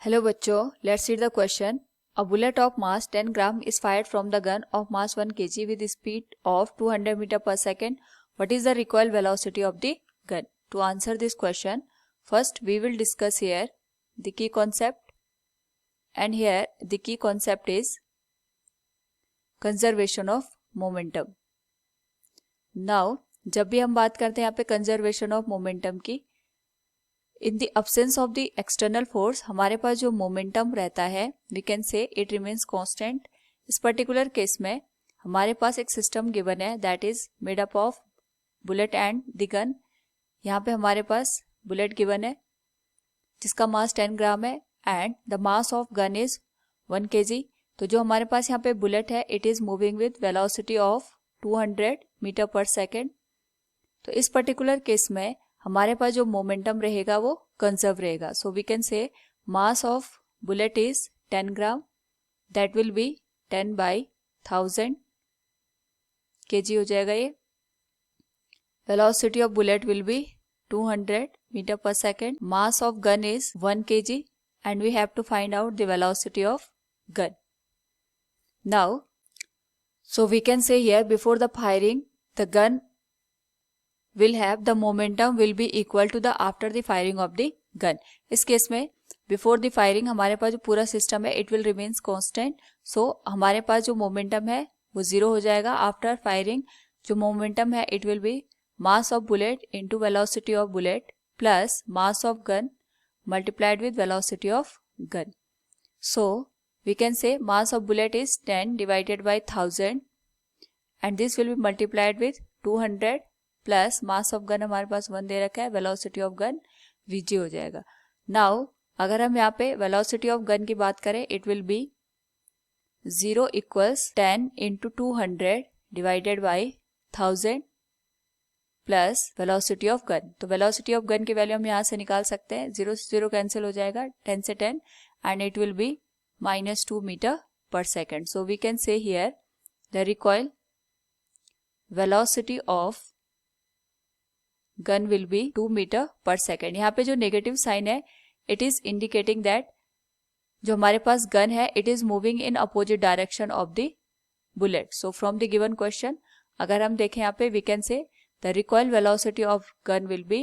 Hello बच्चों, let's read the question. A bullet of mass 10 gram is fired from the gun of mass 1 kg with speed of 200 meter per second. What is the recoil velocity of the gun? To answer this question, first we will discuss here the key concept, and here the key concept is conservation of momentum. Now, जब भी हम बात करते हैं यहाँ पे conservation of momentum की, in the absence of the external force हमारे पास जो मोमेंटम रहता है we can say it remains constant. इस पर्टिकुलर केस में हमारे पास एक सिस्टम गिवन है that is made up of bullet and the gun. यहाँ पे हमारे पास बुलेट गिवन है जिसका मास 10 ग्राम है and the mass of gun is 1 kg. तो जो हमारे पास यहाँ पे बुलेट है it is moving with velocity of 200 metre per second. तो इस पर्टिकुलर केस में हमारे पास जो मोमेंटम रहेगा वो कंजर्व रहेगा. सो we can say mass of bullet is 10 gram, that will be 10 by 1000 kg हो जाएगा ये. Velocity of bullet will be 200 metre per second. Mass of gun is 1 kg and we have to find out the velocity of gun. Now so we can say here before the firing the gun will have the momentum will be equal to the after the firing of the gun. इस case में before the firing हमारे पास जो पूरा system है it will remains constant. So हमारे पास जो मोमेंटम है वो 0 हो जाएगा. आफ्टर फायरिंग जो मोमेंटम है it will be mass of bullet into velocity of bullet plus mass of gun multiplied with velocity of gun. So we can say mass of bullet is 10 divided by 1000 and this will be multiplied with 200 plus mass of gun हमारे पास 1 दे रखा है, velocity of gun vg हो जाएगा. Now अगर हम यहाँ पे velocity of gun की बात करें it will B 0 equals 10 into 200 divided by 1000 plus velocity of gun. तो वेलोसिटी ऑफ गन की वैल्यू हम यहाँ से निकाल सकते हैं. 0 से 0 कैंसिल हो जाएगा, 10 से 10 and it will be -2 metre per second. So we can say here the recoil velocity of gun will be 2 metre per second. यहाँ पे जो नेगेटिव साइन है इट इज इंडिकेटिंग दैट जो हमारे पास गन है it is moving in opposite direction of the bullet. So from the given question अगर हम देखें यहाँ पे we can say the recoil velocity of gun will be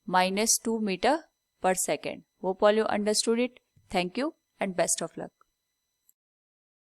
-2 metre per second. Hope all you understood it. Thank you and best of luck.